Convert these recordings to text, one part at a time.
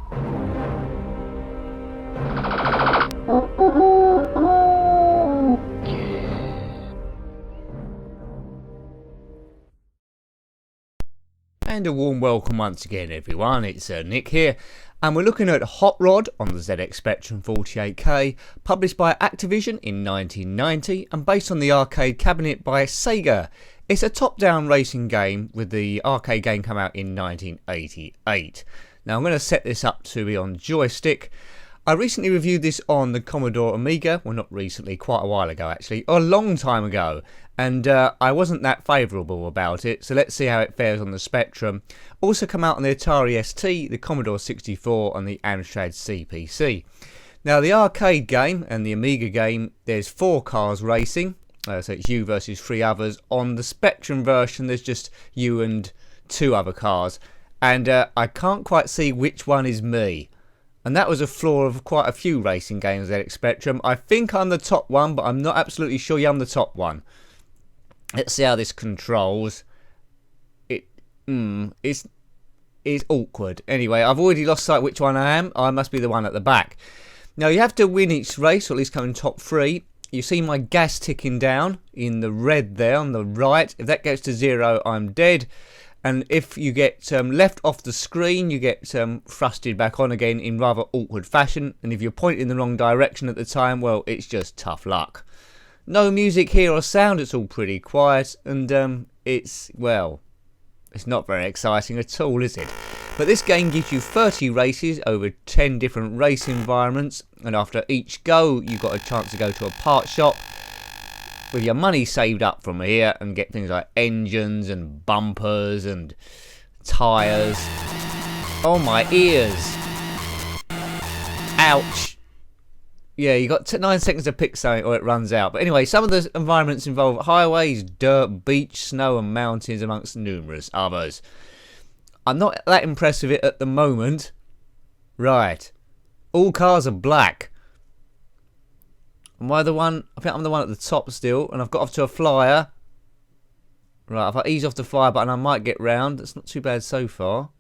And a warm welcome once again, everyone. It's Nick here, and we're looking at Hot Rod on the ZX Spectrum 48K, published by Activision in 1990 and based on the arcade cabinet by Sega. It's a top-down racing game, with the arcade game come out in 1988. Now I'm going to set this up to be on joystick. I recently reviewed this on the Commodore Amiga, well not recently, quite a while ago actually, a long time ago, and I wasn't that favourable about it, so let's see how it fares on the Spectrum. Also come out on the Atari ST, the Commodore 64 and the Amstrad CPC. Now the arcade game and the Amiga game, there's 4 cars racing, so it's you versus 3 others. On the Spectrum version there's just you and 2 other cars, and I can't quite see which one is me. And that was a flaw of quite a few racing games at ZX Spectrum. I think I'm the top one, but I'm not absolutely sure I'm the top one. Let's see how this controls. It's awkward. Anyway, I've already lost sight which one I am. I must be the one at the back. Now, you have to win each race, or at least come in top 3. You see my gas ticking down in the red there on the right. If that gets to 0, I'm dead. And if you get left off the screen, you get thrusted back on again in rather awkward fashion. And if you're pointing in the wrong direction at the time, well, it's just tough luck. No music here or sound, it's all pretty quiet. And it's not very exciting at all, is it? But this game gives you 30 races over 10 different race environments. And after each go, you've got a chance to go to a part shop with your money saved up from here and get things like engines and bumpers and tyres. Oh, my ears. Ouch. Yeah, you got 9 seconds to pick something or it runs out. But anyway, some of the environments involve highways, dirt, beach, snow and mountains, amongst numerous others. I'm not that impressed with it at the moment. Right. All cars are black. Am I the one? I think I'm the one at the top still, and I've got off to a flyer. Right, if I ease off the flyer button, I might get round. That's not too bad so far.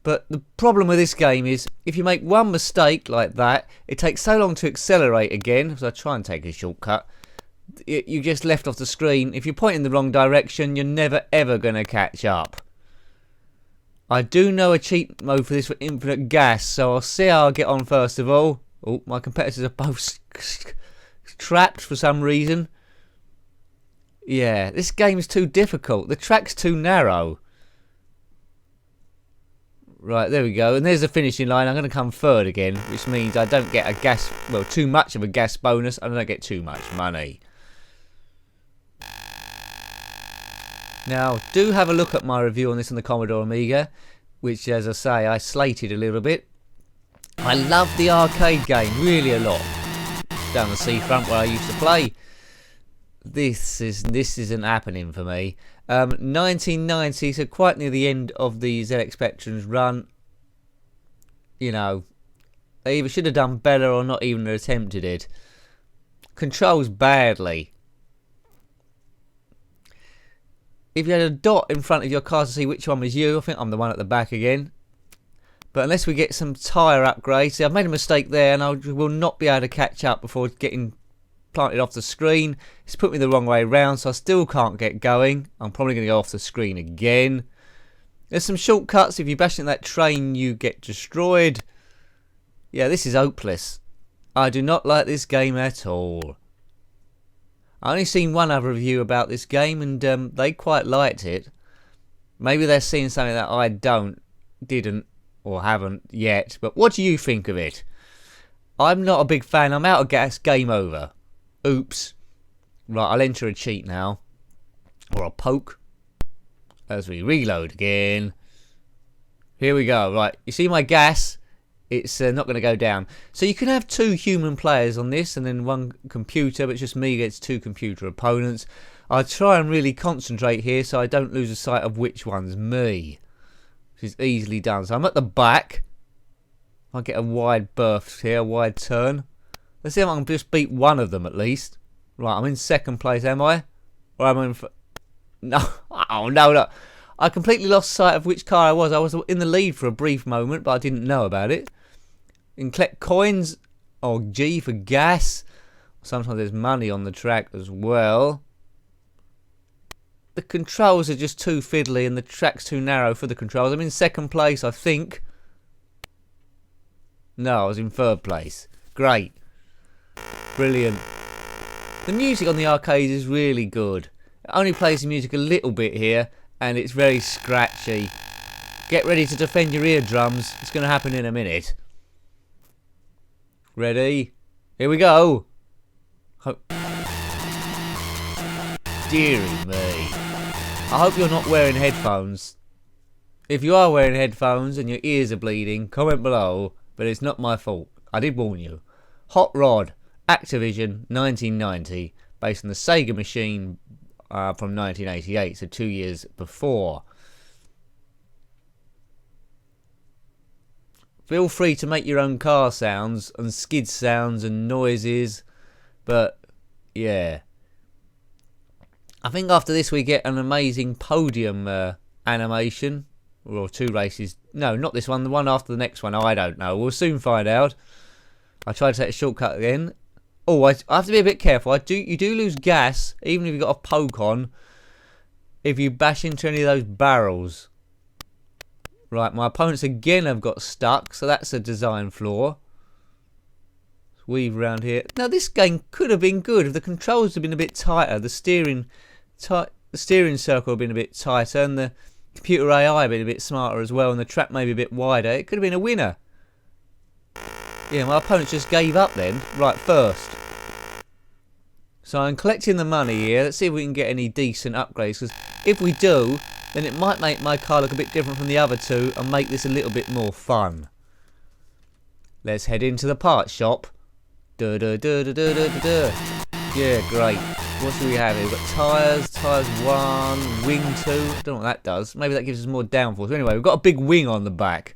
But the problem with this game is, if you make one mistake like that, it takes so long to accelerate again, so I try and take a shortcut. You just left off the screen. If you're pointing the wrong direction, you're never ever going to catch up. I do know a cheat mode for this for infinite gas, so I'll see how I get on first of all. Oh, my competitors are both trapped for some reason. Yeah, this game is too difficult. The track's too narrow. Right, there we go. And there's the finishing line. I'm going to come third again, which means I don't get a gas, well, too much of a gas bonus. I don't get too much money. Now, do have a look at my review on this on the Commodore Amiga, which, as I say, I slated a little bit. I love the arcade game really a lot. Down the seafront where I used to play. This isn't happening for me. 1990, so quite near the end of the ZX Spectrum's run. You know, they either should have done better or not even attempted it. Controls badly. If you had a dot in front of your car to see which one was you, I think I'm the one at the back again. But unless we get some tyre upgrades, see, I've made a mistake there and I will not be able to catch up before getting planted off the screen. It's put me the wrong way round, so I still can't get going. I'm probably going to go off the screen again. There's some shortcuts. If you bash into that train, you get destroyed. Yeah, this is hopeless. I do not like this game at all. I only seen one other review about this game and they quite liked it. Maybe they're seeing something that I didn't, or haven't yet. But what do you think of it? I'm not a big fan. I'm out of gas. Game over. Oops. Right, I'll enter a cheat now. Or a poke. As we reload again. Here we go. Right, you see my gas? It's not going to go down. So you can have 2 human players on this and then 1 computer, but it's just me against 2 computer opponents. I'll try and really concentrate here so I don't lose the sight of which one's me. Which is easily done. So I'm at the back. I'll get a wide berth here, a wide turn. Let's see if I can just beat one of them at least. Right, I'm in second place, am I? Or am I in... No. Oh, no, no. I completely lost sight of which car I was. I was in the lead for a brief moment, but I didn't know about it. And collect coins, or G for gas. Sometimes there's money on the track as well. The controls are just too fiddly and the track's too narrow for the controls. I'm in second place, I think. No, I was in third place. Great. Brilliant. The music on the arcades is really good. It only plays the music a little bit here, and it's very scratchy. Get ready to defend your eardrums. It's going to happen in a minute. Ready? Here we go. Dearie me. I hope you're not wearing headphones. If you are wearing headphones and your ears are bleeding, comment below, but it's not my fault. I did warn you. Hot Rod, Activision, 1990, based on the Sega machine from 1988, so 2 years before. Feel free to make your own car sounds and skid sounds and noises, but yeah. I think after this we get an amazing podium animation, or 2 races. No, not this one, the one after the next one. I don't know. We'll soon find out. I tried to take a shortcut again. Oh, I have to be a bit careful. You do lose gas, even if you've got a poke on, if you bash into any of those barrels. Right, my opponents again have got stuck, so that's a design flaw. Let's weave around here. Now, this game could have been good if the controls had been a bit tighter. The steering circle had been a bit tighter, and the computer AI had been a bit smarter as well, and the track maybe a bit wider. It could have been a winner. Yeah, my opponent just gave up then. Right, first. So I'm collecting the money here. Let's see if we can get any decent upgrades, because if we do, then it might make my car look a bit different from the other two and make this a little bit more fun. Let's head into the parts shop. Yeah, great. What do we have here? We've got tyres 1, wing 2. I don't know what that does. Maybe that gives us more downforce. Anyway, we've got a big wing on the back.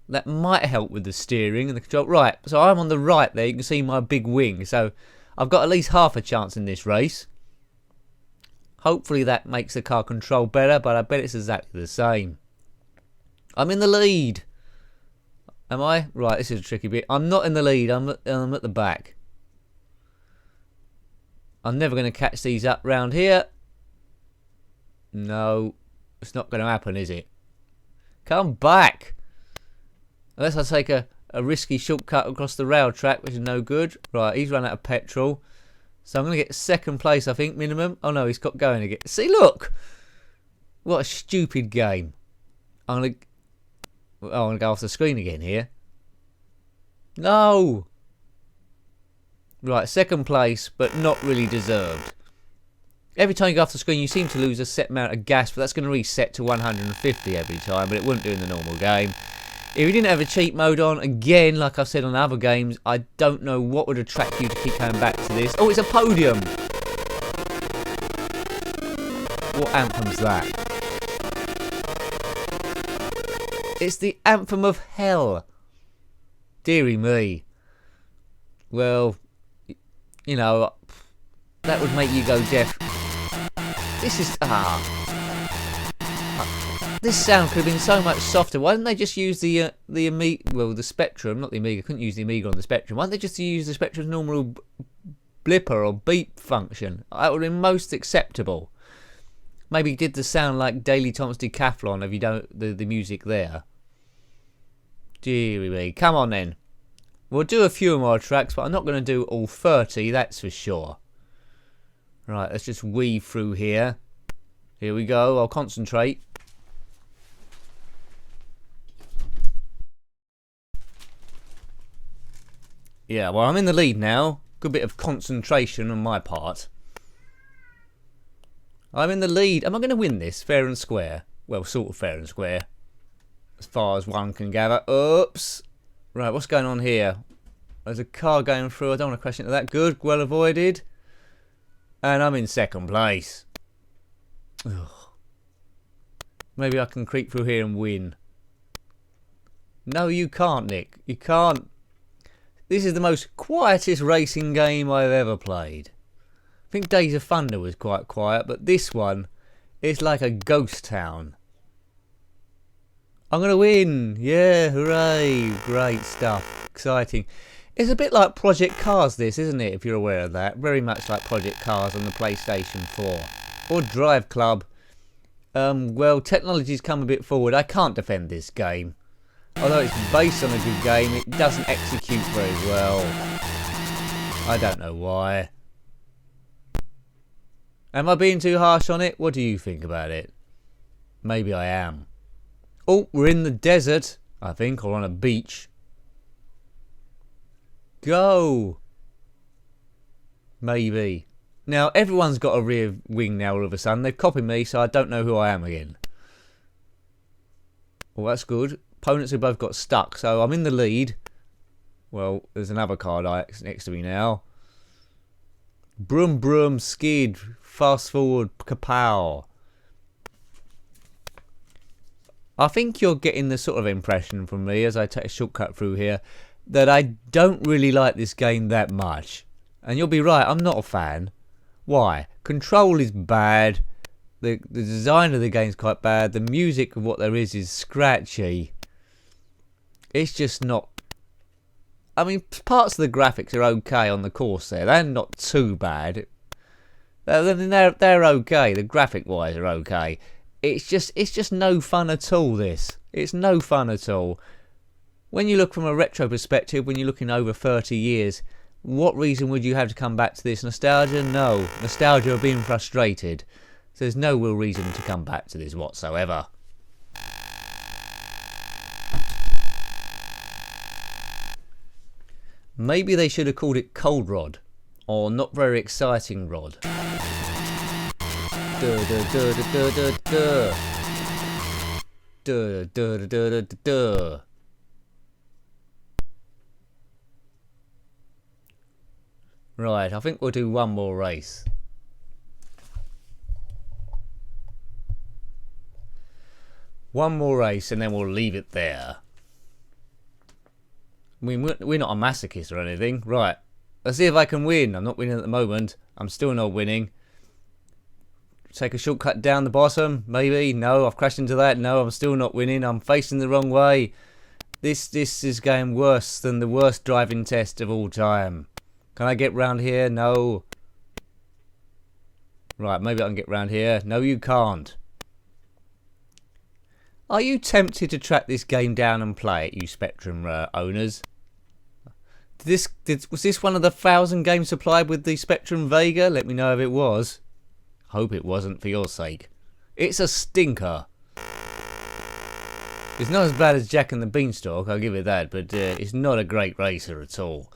That might help with the steering and the control. Right, so I'm on the right there. You can see my big wing. So I've got at least half a chance in this race. Hopefully that makes the car control better, but I bet it's exactly the same. I'm in the lead. Am I? Right, this is a tricky bit. I'm not in the lead. I'm at the back. I'm never going to catch these up round here. No, it's not going to happen, is it? Come back. Unless I take a risky shortcut across the rail track, which is no good. Right, he's run out of petrol. So I'm going to get second place, I think, minimum. Oh, no, he's got going again. See, look! What a stupid game. I'm going to go off the screen again here. No! Right, second place, but not really deserved. Every time you go off the screen, you seem to lose a set amount of gas, but that's going to reset to 150 every time, but it wouldn't do in the normal game. If you didn't have a cheat mode on, again, like I've said on other games, I don't know what would attract you to keep coming back to this. Oh, it's a podium! What anthem's that? It's the anthem of hell. Dearie me. Well, you know, that would make you go deaf. This is... This sound could have been so much softer. Why didn't they just use the Amiga, well, the Spectrum, not the Amiga. Couldn't use the Amiga on the Spectrum. Why didn't they just use the Spectrum's normal blipper or beep function? That would have been most acceptable. Maybe did the sound like Daily Thomas Decathlon if you don't the music there. Deary me. Come on then. We'll do a few more tracks, but I'm not going to do all 30, that's for sure. Right, let's just weave through here. Here we go. I'll concentrate. Yeah, well, I'm in the lead now. Good bit of concentration on my part. I'm in the lead. Am I going to win this fair and square? Well, sort of fair and square. As far as one can gather. Oops. Right, what's going on here? There's a car going through. I don't want to crash into that. Good, well avoided. And I'm in second place. Ugh. Maybe I can creep through here and win. No, you can't, Nick. You can't. This is the most quietest racing game I've ever played. I think Days of Thunder was quite quiet, but this one It's like a ghost town. I'm going to win. Yeah, hooray. Great stuff. Exciting. It's a bit like Project Cars this, isn't it, if you're aware of that? Very much like Project Cars on the PlayStation 4. Or Drive Club. Well, technology's come a bit forward. I can't defend this game. Although it's based on a good game, it doesn't execute very well. I don't know why. Am I being too harsh on it? What do you think about it? Maybe I am. Oh, we're in the desert, I think, or on a beach. Go! Maybe. Now, everyone's got a rear wing now all of a sudden. They've copied me, so I don't know who I am again. Well, that's good. Opponents have both got stuck, so I'm in the lead. Well, there's another car next to me now. Broom, broom, skid, fast forward, kapow. I think you're getting the sort of impression from me as I take a shortcut through here that I don't really like this game that much. And you'll be right, I'm not a fan. Why? Control is bad. The design of the game is quite bad. The music of what there is scratchy. It's just not... I mean, parts of the graphics are okay on the course there. They're not too bad. They're okay. The graphic-wise are okay. It's just no fun at all, this. It's no fun at all. When you look from a retro perspective, when you're looking over 30 years, what reason would you have to come back to this? Nostalgia? No. Nostalgia of being frustrated. So there's no real reason to come back to this whatsoever. Maybe they should have called it Cold Rod. Or Not Very Exciting Rod. Right, I think we'll do one more race. One more race and then we'll leave it there. I mean, we're not a masochist or anything. Right, let's see if I can win. I'm not winning at the moment. I'm still not winning. Take a shortcut down the bottom, maybe. No, I've crashed into that. No, I'm still not winning. I'm facing the wrong way. This is going worse than the worst driving test of all time. Can I get round here? No. Right, maybe I can get round here. No, you can't. Are you tempted to track this game down and play it, you Spectrum owners? Was this one of the 1,000 games supplied with the Spectrum Vega? Let me know if it was. Hope it wasn't, for your sake. It's a stinker. It's not as bad as Jack and the Beanstalk, I'll give it that, but it's not a great racer at all.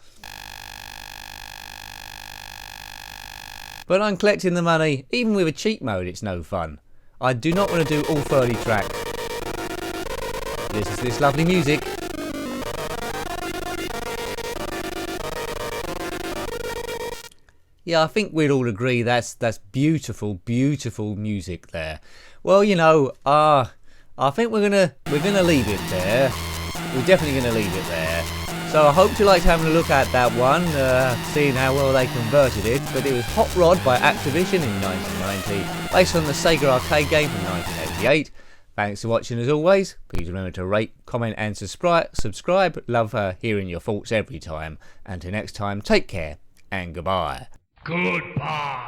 But I'm collecting the money. Even with a cheat mode, it's no fun. I do not want to do all 30 tracks. This is this lovely music. Yeah, I think we'd all agree that's beautiful, beautiful music there. Well, you know, I think we're gonna leave it there. We're definitely gonna leave it there. So I hope you liked having a look at that one, seeing how well they converted it. But it was Hot Rod by Activision in 1990, based on the Sega arcade game from 1988. Thanks for watching as always. Please remember to rate, comment and subscribe. Love hearing your thoughts every time. Until next time, take care and goodbye. Goodbye.